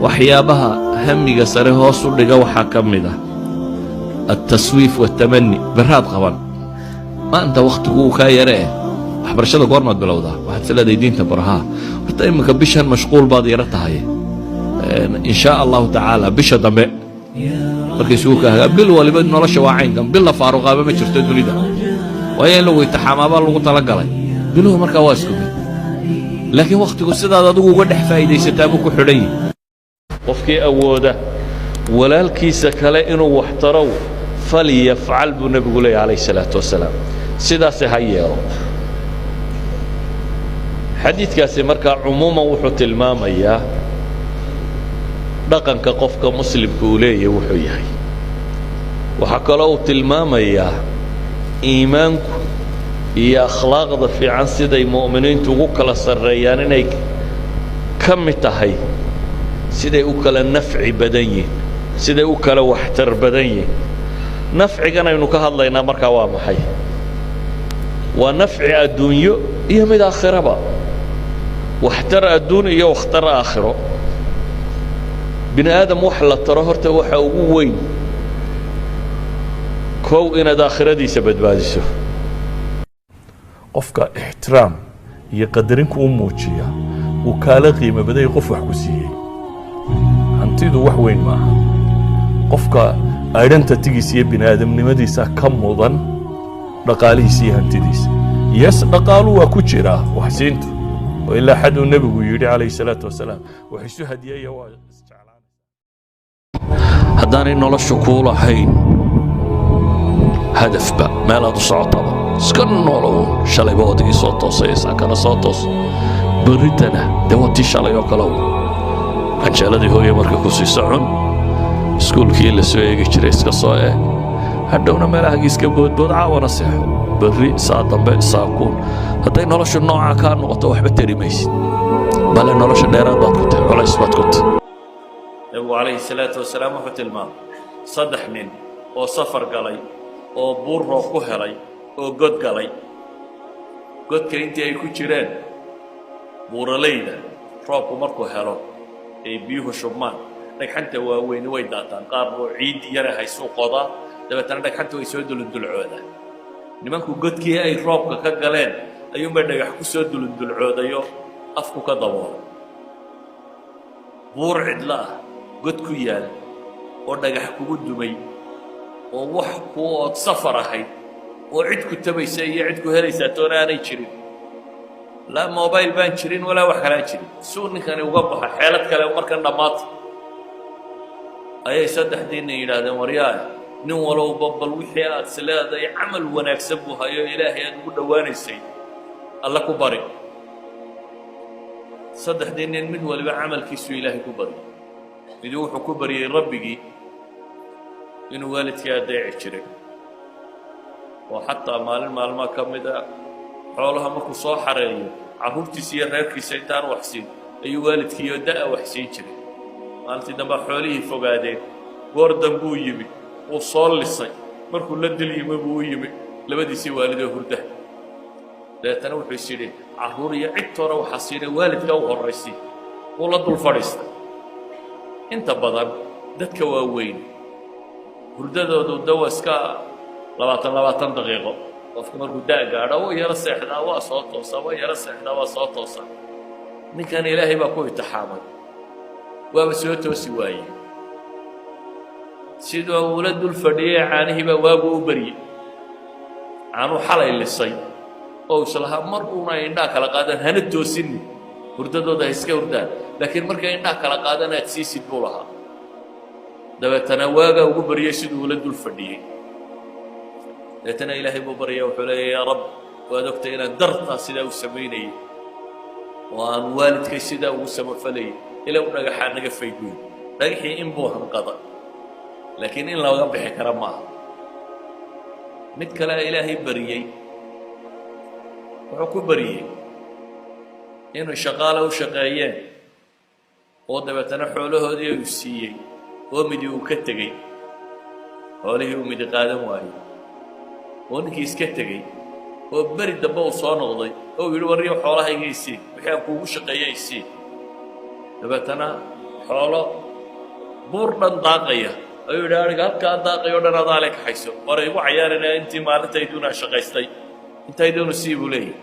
waxyaabaha hamiga sare hoos u dhiga waxaa ka mid ah التسويف والتمني براد qaban maanta waqtigu ka yaree waxbarashada goormaad bilowdaa waxaad saladay diinta baraha horta imika bishan mashquul baad yara tahay in sha Allah ta'ala bisha dambe markay suuqa bil waliba nolosha waa caynkan bil la faaruqaba ma jirto dunida way in lagu taxamaaba lagu tala galay biluhu marka waa isku mid laakiin waqtigu sidaad adigu uga dhex faa'iideysataa buu ku xidhay qofkii awooda walaalkiisa kale inuu wax taro فليفعل بنبي عليه عليه الصلاة والسلام سيدا سهيرو حديث كاسي مركا عموما وحو تلمام اياه رقم كقفك مسلم كوليه وحو يحي وحكالو تلمام اياه ايمانك يا اخلاق في عن سيدي مؤمنين توقوك لسريان انيك كم تهي سيدي اوكال النفع بدني سيدي اوكال وحتر بدني نفعنا إنه كهذا لنا مركا وامحي ونفع الدنيا هي من آخرة بقى واحتر الدنيا واختر آخره بني آدم وحلا ترهرت وحوين كو إن داخرة دي سبت بادسه قفك احترام يقدرنك أموتشيا وكالا قيمة بدأ يقف وحكسيه هنتيدو وحوين معها قفك أيضاً تيجي بني آدم نمديسا كم مضن رقاليسي هنتديس يس رقالوا وكتشرا وحسينتو وإلا حد النبي يري عليه الصلاة والسلام وحسو هدية واستعلان هداني نولا الشكولة حين هدف بقى ما لا تصعطبا سكن نولو شالي بودي صوتوس يساكنا صوتوس بريتنا دواتي شالي يوكالو أنشالدي هو يمركا كسي سعون iskuulkii la soo eegi jiray iska soo eeg hadhowna meelaha iska boodbood caawana seexo berri saa dambe saakuun hadday nolosha nooca ka noqoto waxba tari maysid bale nolosha dheeraad baad ku tahay culays baad ku tahay nabigu calayhi salaatu wasalaam wuxuu tilmaamay saddex nin oo safar galay oo buur roob ku helay oo god galay godka intii ay ku jireen buuralayda roobku markuu helo ay biyuhu shubmaan dhagxanta waaweyn way daataan qaar oo ciid yar ah soo qoda dabeetana dhagxanta way soo dulcooda nimanku godkii ay roobka ka galeen ayuu ma dhagax ku soo dulcoodayo afku ka daboolay buur cidla god ku yaal oo dhagax kugu dumay oo wax ku od safar ahayd oo cid ku tabaysa iyo cid ku helaysa toona aanay jirin la mobile baan jirin wala wax kala jirin soo ninkani uga baxa xeelad kale markan dhamaad ayay saddexdiina yiraahdeen waryaay nin walba bal wixii aad salaaday amal wanaagsan buu hayo ilaahay aad ugu dhawaanaysay alla ku bari saddexdiina mid waliba amalkiisu ilaahay ku bari mid wuxuu ku bariyay rabbigi inuu waalidkii adeeci jiray oo xataa maalmaha kamida xoolaha markuu soo xareeyo carruurtiisa iyo reerkiisa intaan waxsiin ayuu waalidkii oo daa waxsiin jiray maalintii dambe xoolihii fogaadeen goor dambuu yimi uu soo lisay markuu la dil yimi buu u yimi labadiisii waalidoo hurda deetana wuxuu is yidhi carruur iyo cid toona waxaa siinay waalidka u horraysay uu la dul fadhiistay inta badan dadka waaweyn hurdadoodu dawa iska 20 daqiiqo qofku markuu daa gaadho oo yara seexdaa waa soo toosaa waa yara seexdaa waa soo toosaa ninkan ilaahay baa ku imtixaamay waa soo toosi waayay sidoo uu dul fadhiyay caanihi baa waagu u bariyay aanu xalay lisay oo islaha mar uuna indha kala qaadan hana toosin hurdadooda iska hurdaan laakiin marka indha kala qaadan aad siisid buu lahaa dabeetana waaga ugu bariyay sidoo uu dul fadhiyay dabeetana ilaahay buu bariyay wuxuu leeyahay yaa rab waad ogtay inaan dartaa sidaa u sameynay oo aan waalidkay sidaa ugu samafalay إلى أن نجحنا نجفيدون نجحي إن بوهم قضاء لكن إن لو جنب حكرا معه متكلا إلهي بريء وحكو بريء إنه شغالة وشقايان وده بتنحوا له هذي وسيء ومدي وكتجي هذه ومدي قادم واي ونكي سكتجي وبرد دبوا صانغضي أو يقولوا الريح حوالها يجيسي بحيث كوش شقايا يسي dabeetana xoolo buur dhan daaqaya ayuu yidhi ariga halkaa daaqay oo dhan adaa le kaxayso hore igu cayaarina intii maalintayduuna shaqaystay intayduuna sii buu leeyahy